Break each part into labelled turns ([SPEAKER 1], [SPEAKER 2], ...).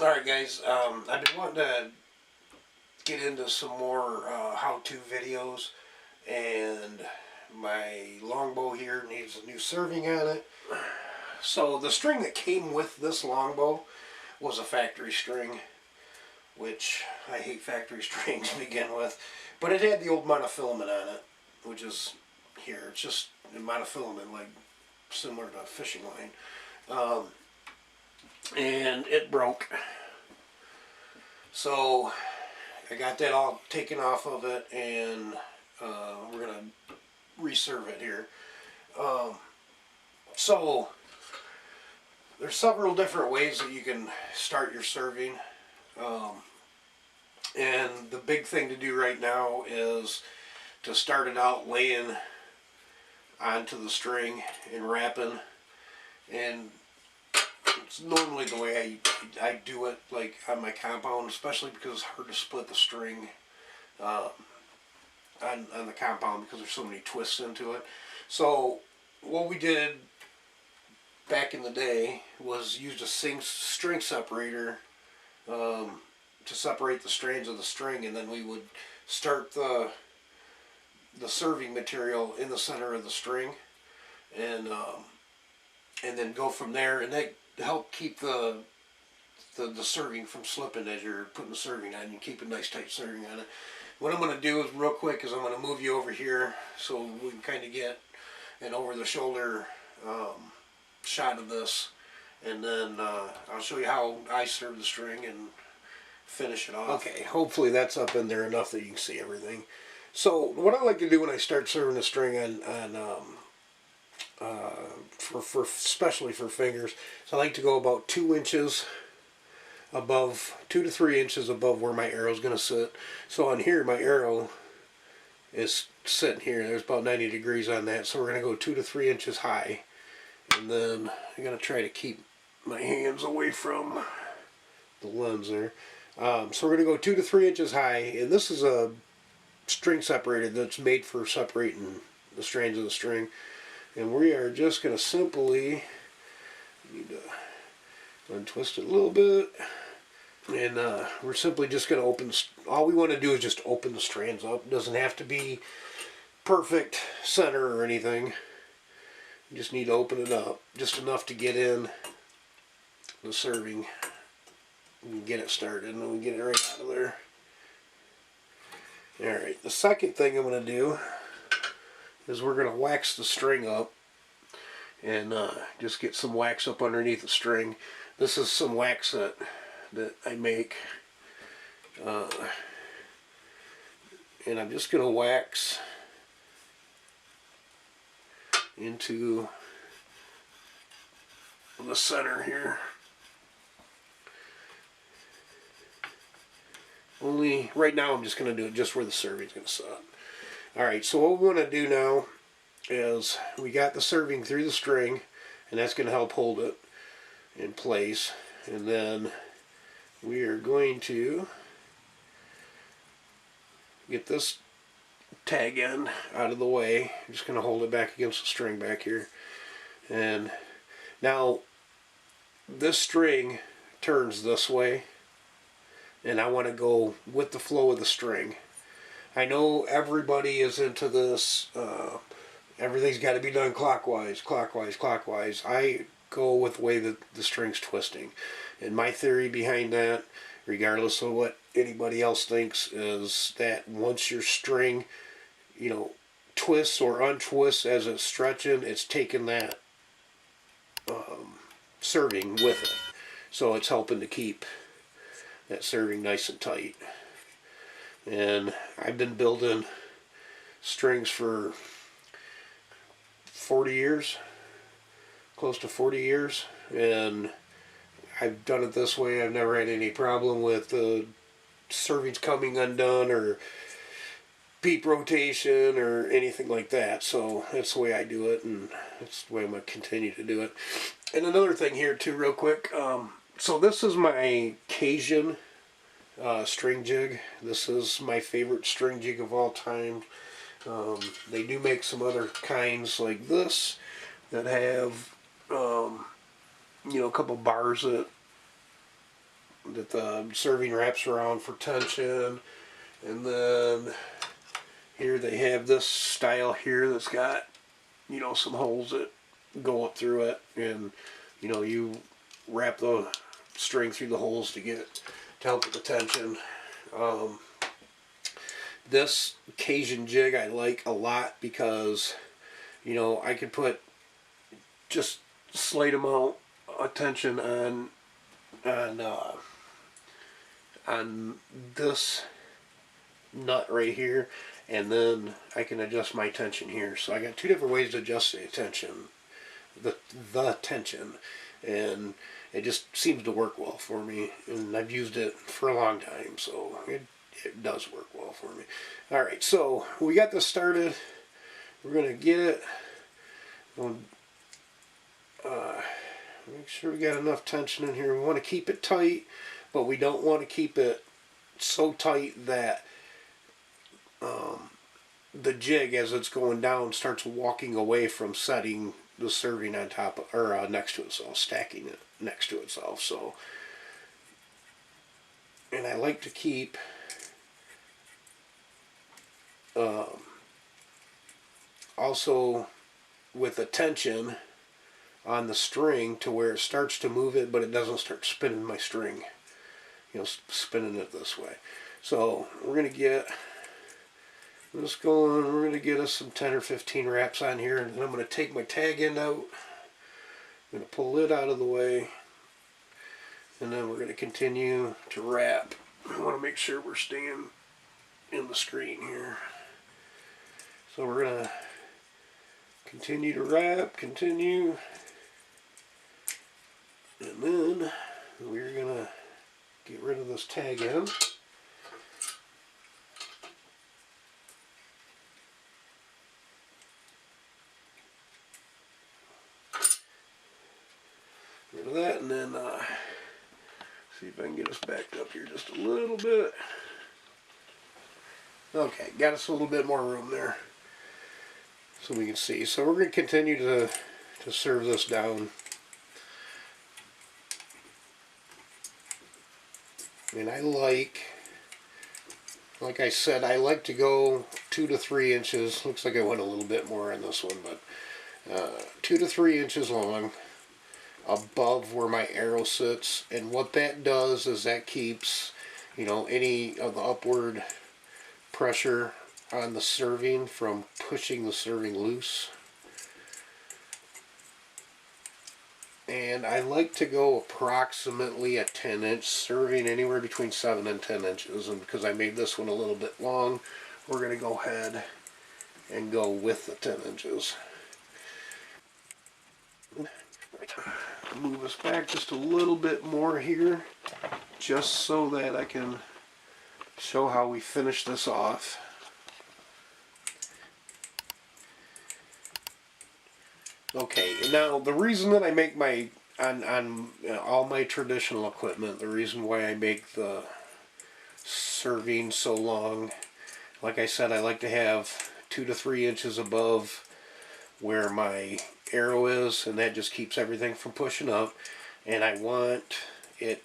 [SPEAKER 1] Alright guys, I've been wanting to get into some more how-to videos, and my longbow here needs a new serving on it. So the string that came with this longbow was a factory string, which I hate factory strings to begin with, but it had the old monofilament on it, which is here. It's just a monofilament, like similar to a fishing line. And it broke. So I got that all taken off of it, and we're going to reserve it here. So there's several different ways that you can start your serving. And the big thing to do right now is to start it out laying onto the string and wrapping. And it's normally the way I do it, like on my compound, especially because it's hard to split the string on the compound because there's so many twists into it. So what we did back in the day was use a string separator to separate the strands of the string, and then we would start the serving material in the center of the string, and then go from there, and that help keep the serving from slipping as you're putting the serving on. You keep a nice tight serving on it. What I'm going to do is real quick is I'm going to move you over here so we can kind of get an over the shoulder shot of this, and then I'll show you how I serve the string and finish it off. Okay, hopefully that's up in there enough that you can see everything. So what I like to do when I start serving the string especially for fingers, so I like to go about 2 inches above, 2 to 3 inches above where my arrow is going to sit. So on here my arrow is sitting here. There's about 90 degrees on that, so we're going to go 2 to 3 inches high, and then I'm going to try to keep my hands away from the lens there. So we're going to go 2 to 3 inches high, and this is a string separator that's made for separating the strands of the string. And we are just going to simply need to untwist it a little bit, and we're simply just going to open. All we want to do is just open the strands up. It doesn't have to be perfect center or anything. You just need to open it up just enough to get in the serving and get it started, and then we get it right out of there. Alright, the second thing I'm going to do is we're going to wax the string up, and just get some wax up underneath the string. This is some wax that I make, and I'm just going to wax into the center here. Only right now I'm just going to do it just where the serving's going to sit. Alright, so what we want to do now is we got the serving through the string, and that's going to help hold it in place. And then we are going to get this tag end out of the way. I'm just going to hold it back against the string back here. And now this string turns this way, and I want to go with the flow of the string. I know everybody is into this, everything's got to be done clockwise, clockwise, clockwise. I go with the way that the string's twisting. And my theory behind that, regardless of what anybody else thinks, is that once your string, twists or untwists as it's stretching, it's taking that serving with it. So it's helping to keep that serving nice and tight. And I've been building strings for 40 years, close to 40 years, and I've done it this way. I've never had any problem with the servings coming undone or peep rotation or anything like that. So that's the way I do it, and that's the way I'm going to continue to do it. And another thing here too, real quick, so this is my Cajun string jig. This is my favorite string jig of all time. They do make some other kinds like this that have a couple bars that that the serving wraps around for tension. And then here they have this style here that's got, you know, some holes that go up through it, and you know, you wrap the string through the holes to help with the tension. This Cajun jig I like a lot because, you know, I could put just slight amount of tension on this nut right here, and then I can adjust my tension here. So I got two different ways to adjust the tension, the tension, and it just seems to work well for me, and I've used it for a long time, so it does work well for me. Alright, so we got this started. We're going to get it. Make sure we got enough tension in here. We want to keep it tight, but we don't want to keep it so tight that the jig, as it's going down, starts walking away from setting the serving on top of, or next to itself, stacking it next to itself. So, and I like to keep also with the tension on the string to where it starts to move it, but it doesn't start spinning my string, you know, spinning it this way. So we're going to get this going. We're going to get us some 10 or 15 wraps on here, and then I'm going to take my tag end out. I'm going to pull it out of the way, and then we're going to continue to wrap. I want to make sure we're staying in the screen here. So we're going to continue to wrap, continue, and then we're going to get rid of this tag end. Rid of that, and then see if I can get us backed up here just a little bit. Okay, got us a little bit more room there so we can see. So we're going to continue to serve this down. And I like I said, I like to go 2 to 3 inches. Looks like I went a little bit more on this one, but 2 to 3 inches long above where my arrow sits. And what that does is that keeps, you know, any of the upward pressure on the serving from pushing the serving loose. And I like to go approximately a 10-inch serving, anywhere between 7 and 10 inches. And because I made this one a little bit long, we're going to go ahead and go with the 10 inches. Move us back just a little bit more here, just so that I can show how we finish this off. Okay, now the reason that I make my, on all my traditional equipment, the reason why I make the serving so long, like I said, I like to have 2 to 3 inches above where my arrow is, and that just keeps everything from pushing up. And I want it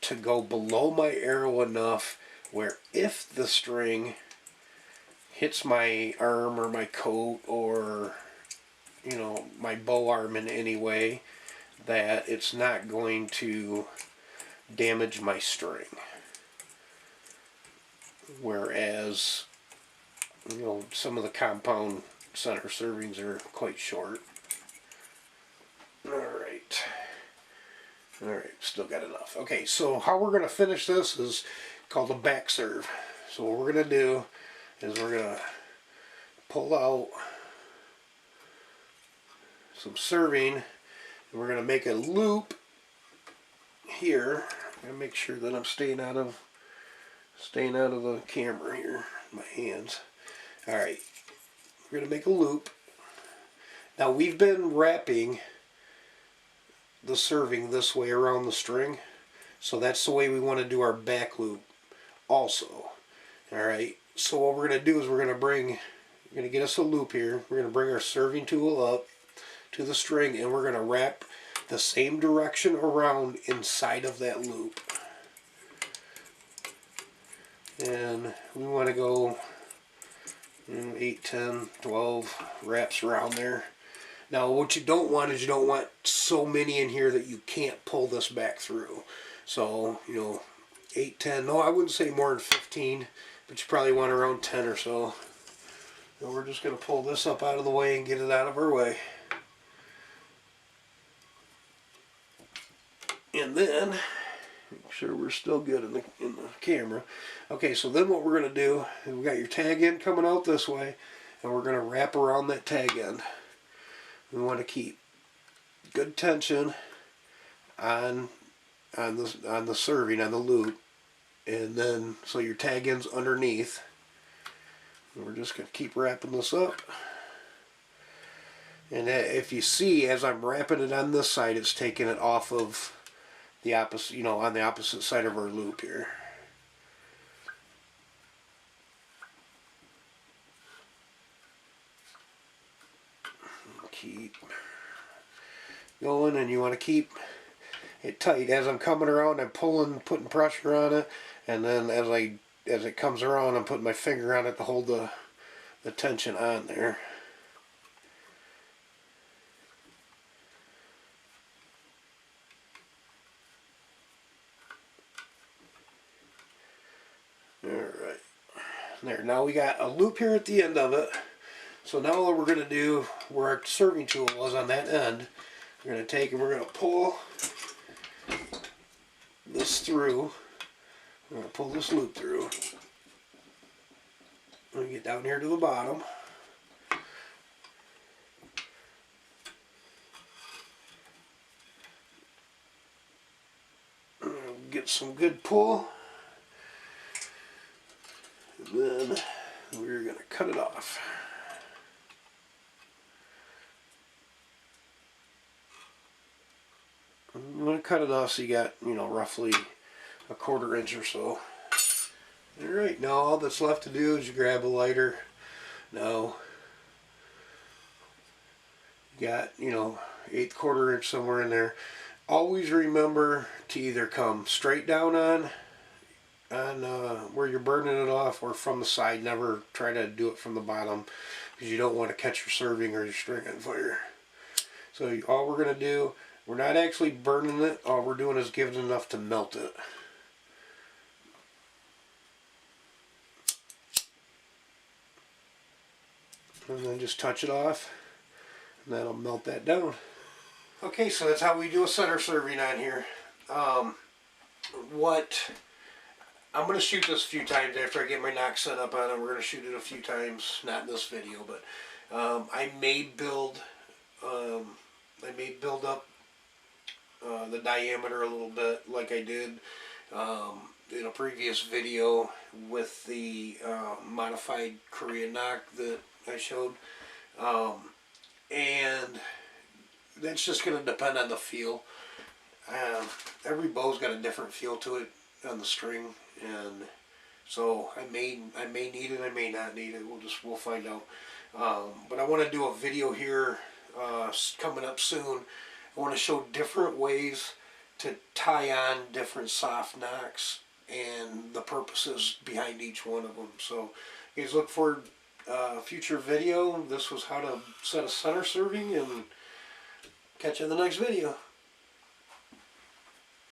[SPEAKER 1] to go below my arrow enough where if the string hits my arm or my coat or, you know, my bow arm in any way, that it's not going to damage my string. Whereas, you know, some of the compound center servings are quite short. Alright, still got enough. Okay, so how we're going to finish this is called a back serve. So what we're going to do is we're going to pull out some serving, and we're going to make a loop here. I'm going to make sure that I'm staying out of the camera here, my hands. Alright, we're going to make a loop. Now we've been wrapping the serving this way around the string, so that's the way we want to do our back loop also. Alright, so what we're going to do is we're going to get us a loop here. We're going to bring our serving tool up to the string, and we're going to wrap the same direction around inside of that loop. and we want to go 8, 10, 12 wraps around there. Now what you don't want is you don't want so many in here that you can't pull this back through. So, you know, 8, 10, no, I wouldn't say more than 15, but you probably want around 10 or so. And we're just going to pull this up out of the way and get it out of our way. And then, make sure we're still good in the camera. Okay, so then what we're going to do is we got your tag end coming out this way, and we're going to wrap around that tag end. We want to keep good tension on the serving, on the loop, and then so your tag end's underneath. And we're just going to keep wrapping this up. And if you see, as I'm wrapping it on this side, it's taking it off of the opposite, you know, on the opposite side of our loop here. Keep going, and you want to keep it tight. As I'm coming around, I'm pulling, putting pressure on it, and then as it comes around, I'm putting my finger on it to hold the tension on there. Alright. There, now we got a loop here at the end of it. So now what we're going to do, where our serving tool was on that end, we're going to take and we're going to pull this through. We're going to pull this loop through. We're going to get down here to the bottom. Get some good pull. And then we're going to cut it off. I'm going to cut it off so you got, you know, roughly a 1/4 inch or so. Alright, now all that's left to do is you grab a lighter. Now, you got, you know, 1/4 inch somewhere in there. Always remember to either come straight down on where you're burning it off, or from the side. Never try to do it from the bottom, because you don't want to catch your serving or your string on fire. So all we're going to do, we're not actually burning it, all we're doing is giving it enough to melt it. And then just touch it off, and that'll melt that down. Okay, so that's how we do a center serving on here. I'm going to shoot this a few times after I get my knock set up on it. We're going to shoot it a few times, not in this video, but I may build up the diameter a little bit, like I did in a previous video with the modified Korean knock that I showed, and that's just going to depend on the feel. Every bow's got a different feel to it on the string, and so I may need it, I may not need it. We'll find out. But I want to do a video here coming up soon. I want to show different ways to tie on different soft knocks and the purposes behind each one of them. So you guys look for a future video. This was how to set a center serving, and catch you in the next video.